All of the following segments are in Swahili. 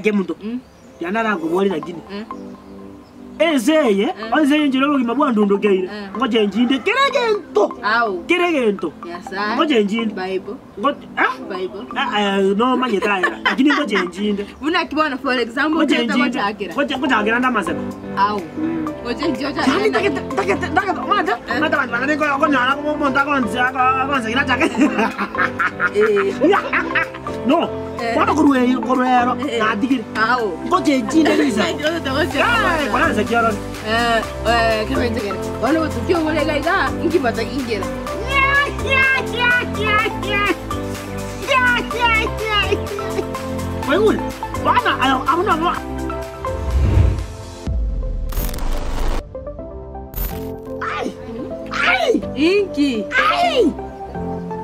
Gemuto. Yanara kubwali lakini. Ezeye, azeye njiro ki mabwa ndondo geire. Ngoje njinde keregento. Au. Keregento. Yasa. Ngoje njinde. Bible. Ngoje Bible. No manyetaya. Lakini ngoje njinde. Una kibona for example ngoje ngojakira. Ngoje agira ndamazana. Au. Ngoje njoja. Tani taka mata bana ngo nyana ko monta konza ira take. No. Kwa kuruero na digiri. Au. Ngoje njinde lisa. Kwanza kiaro. Kama nzegere. Wale utukio wale gaiga ngimata ingira. Wewe bana amuna Inki.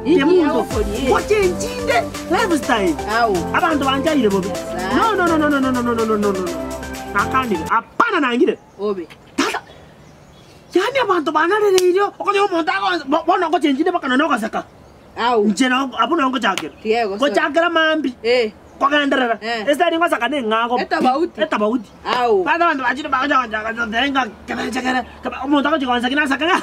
Yemundo. Ngoje njinde lifestyle. Au. Abantu banjaire bobi. No. Nakandi apana nangire. Obe. Tata. Yani abantu banarere iryo okonyo umuntu bona ngoje njinde bakana nokasaka. Au. Njena abuna ngo chakira. Tiego. Ngo chakira mambi. Kwakanderera. Esitari ngwasaka nengako. Etabauti. Au. Bana abantu bachire bakaja denga kabachakera. Umuntu akajikanza kinasaka.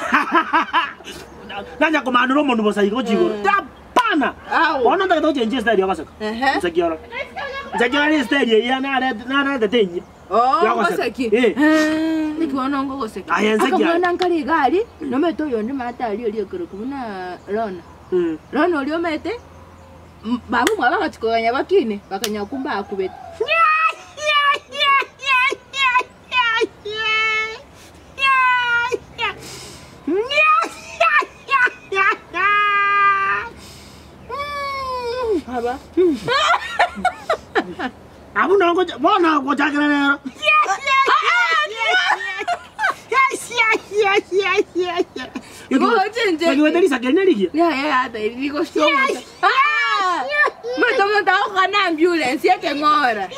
Nanya komandoro umuntu bosayiko jigoro. Tapana. Au. Bona ndaka chenje style yakasaka. Nzakiara. Nzakiara ni style ya na tenyi. Goseki. Nikiona ngo goseki. Akamwana nkali gali, no meto yondi mata ali kurukuna Rona. Rona oli omete. Babu mwaba bakikoganya bakine, bakanya kumba akubeta. Aba. Abuna ngo bona ngo chakira lero. Ngoje sakeneliki. Ata iliko shoma. Mtoto mtao kana ambulance yake ngora.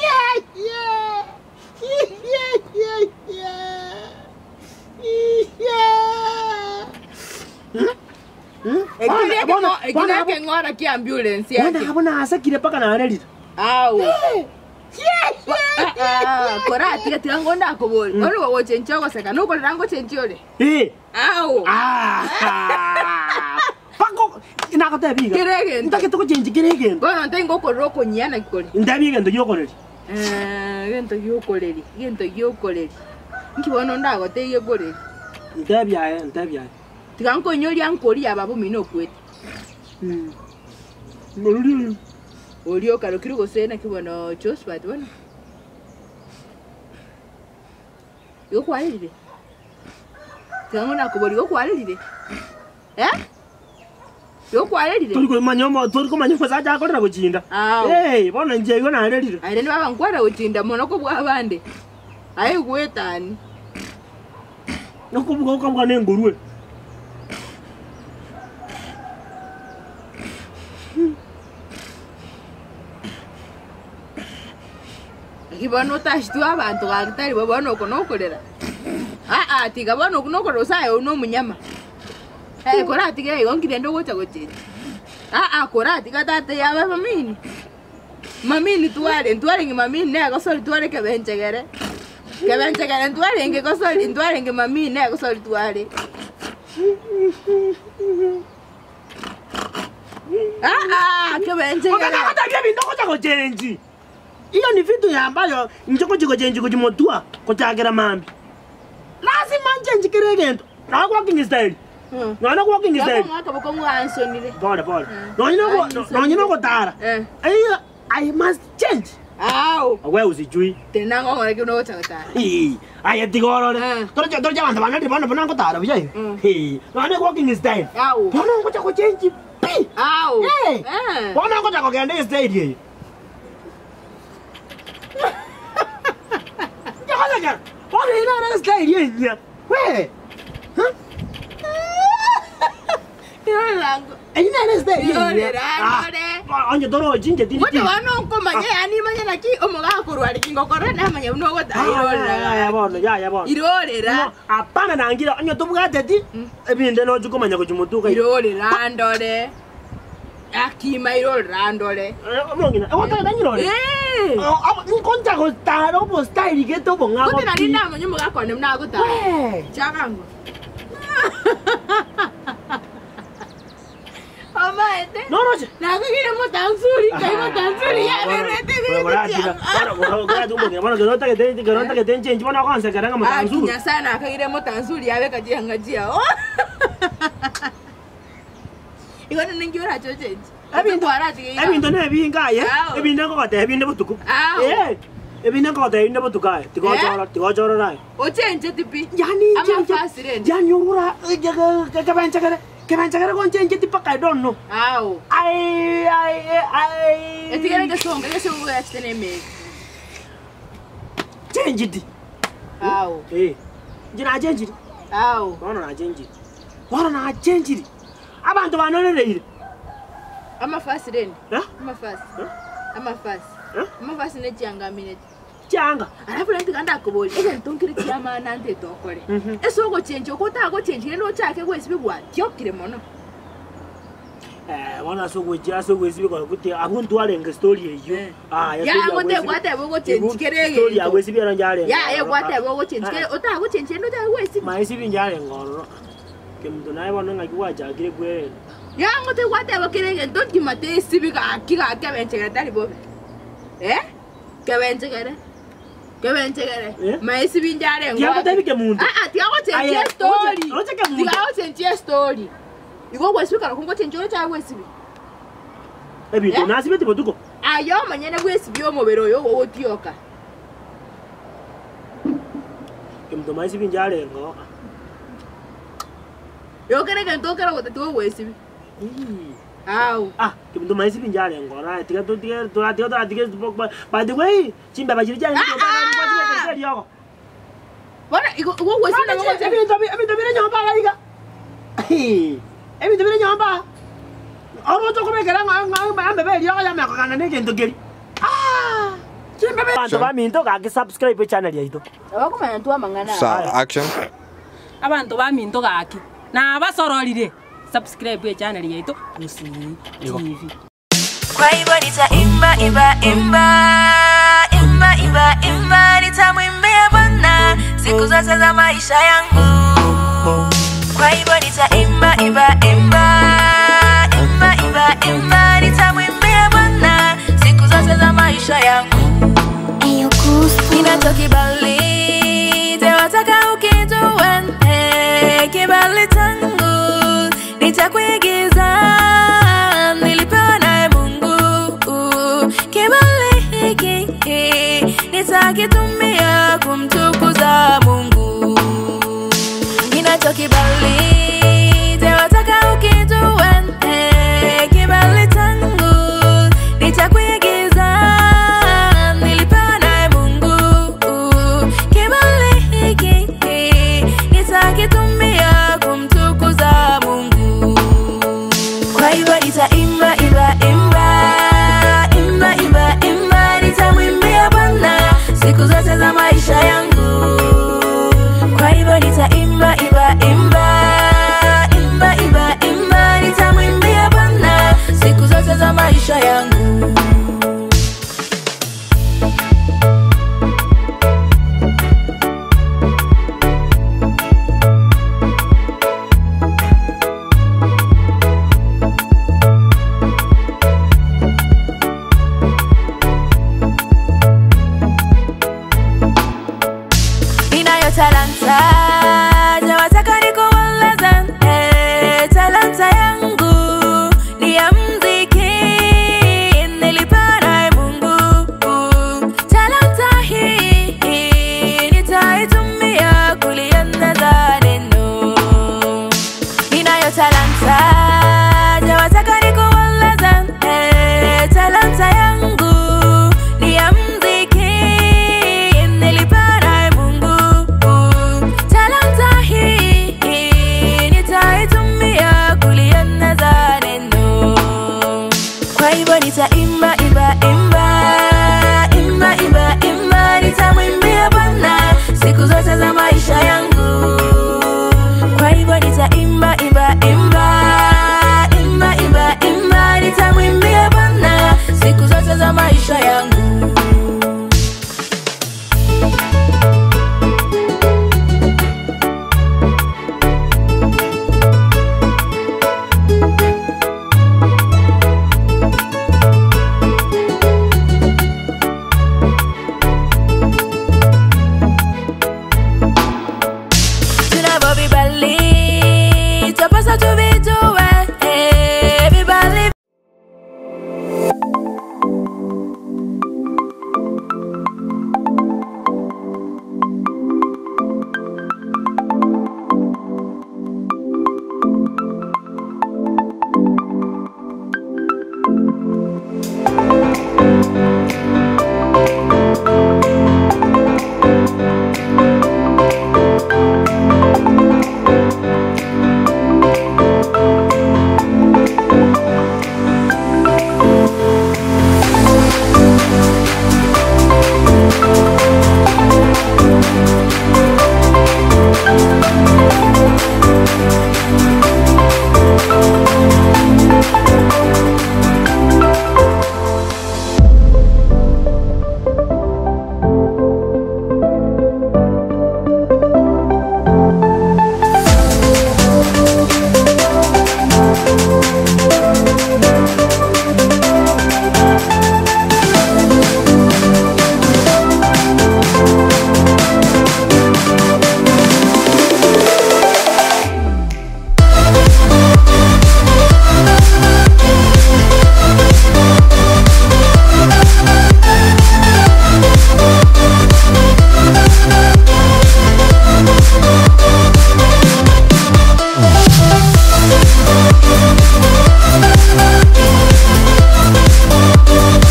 Ekile ngora ki ambulance yake. Wanda abuna asakire paka na arelita. Au. Kora atiga ngonda akobori. Ono wo chencho goseka no kora ngo chencho le. Au. Pako inakotebiga. Kirege. Ndake to chenji kirege. Bono ntengo koroko nyana kikoli. Ndabiga ndo yokoreri. Gento yokoreri. Nkibona ndagoteye koreri. Ndabya. Tiga nko nyori ankori ababo mino kwete. Ngoluri. Olio karo kirugo sena kibona Josephat bona. Yo kwalire. Tiga nakobori yo kwalire. Yo kwalire. Turi ko manyomo saja akorera kuchinda. Bona nje yo narerire. Aire ni baba nkwara kuchinda mono ko bwa bande. Ayi gwetani. Nokubuka ukabwa nengurwe. Kibano tashtu abantu gagitari babano konokorera. Tiga bano kunokorera sayo uno munyama. Kora tiga yongire ndo gocha goche. Kora tiga tate yaba mamini. Mamini tuare nge mamini ne gosori tuare ke benchegere. Ke benchegere tuare nge gosori tuare nge mamini ne gosori tuare. Ke benchegere. Kata kebi ndo gocha gochenji. Iyo ni vitu ya ambayo njoko chenji kujimotua kuchakira mambi. Lazima njenji kiregento. Na walking style. No walking style. Ngaka boko mwansonire. Pole. No nyino ko tara. I must change. Au. Wewe usijui. Tena ngora ke no chakata. Aya tigoro le. Toja bantu banati bona ko tara bijai. No walking style. Au. Bona ngocha ko change. Au. Bona ngocha ko gende style ye. What is that style here? Where? Ina style here. Onye doro jinje dini. Wote wano komanya yani manya naki omoga kurwari kingo korana manya uno go tairora. Ya bono. Irorera. Apana nangira onye tubuga teti. Ebinde no juko manya ko jumutuka. Irorera ndore. Akimairo randole. Mongina, wata danyirole. Nkonja ko staro bo style geto bonga. Kuti na linda manyumba gako ne mna guta. Chakango. Amaete. No. Nakakire mo tansuri, kai mo tansuri ya berete. Garota que ten change bona kwanza karanga mo tansuri. Akinya sana akakire mo tansuri ya beka jihangajia. Igona ningiora choche. Ebintu nebingaye, ebintu ngote, ebintu butuku. Ebintu ngote, ebintu butukaye. Tigochora naye. Ochenje tipi. Yani ama fasire. Yani ura kebanchakare kon change tipa I don't know. Aw. Ai. Etigere ke songa, ke songa ya tene me. Change it. Aw. Jina change it. Aw. Wana na change it. Wana na change it. Abantu banone ama fasire. Ama fasi ne chianga minute. Chianga. Alafu lenti kanda kuboli. Ege ntonkiri chiama nante tokore. Eso go change okota go change no chake go esibi bwa. Tiokire mono. Wana so go esibi ko kuti abuntu alenge story eyo. Ya ngote gwate go change kerege. Story ya go esibi ran jare. Ya gwate go change kere ota go change no ta go esibi. Ma esibi njare ngoro. Kemdo naye bano ngakiwa jagire kwe. Ya ngote gwate go kerege ndonki mate esibi ka akika kebenchegere tali bobe. Kebenchegere. Ma esibi njare ngoro. Ya ngote bike mundu. Tiago change story. Tiago change story. Igo go esibi ka ko change no ta go esibi. Ebintu nasibe tibotuko. Ayo manyene go esibi o mobero yo go tioka. Kemdo ma esibi njare ngoro. Yo kerege ntokera go tatigo go esibi. Aw. Kemdo ma esibi njare ngoro. Tiga by the way, chimba bajiri jare ngo ba seri yoko. Bora igo go esibi ngo te. Ebintu bire nyomba gaiga. Ebintu bire nyomba. Oro to ko bekera ambe be yoko ya meko kana ne gento geri. Chimba be. Bantu ba minto ka subscribe channel ya ito. Abakuma ntu amangana. Action. Abantu ba minto gaki. Na basororire subscribe channel ya ito. Usi TV. Kwa hivyo nitaimba nitamwimbia Bwana siku zote za maisha yangu. Kwa hivyo nitaimba nitamwimbia Bwana siku zote za maisha yangu. Ninacho kibali tewataka ukituwe kibali tangu nitakuigiza nilipewa naye Mungu. Kibali hiki nitakitumia kumtukuza Mungu. Ninacho kibali tewataka ukituwe kibali tangu nitakuigiza nilipewa naye Mungu. Kibali hiki nitakitumia kumtukuza Mungu. Kwa hivyo nitaimba nitamwimbia Bwana siku zote za maisha yangu. Kwa hivyo nitaimba nitamwimbia Bwana siku zote za maisha yangu. Talanta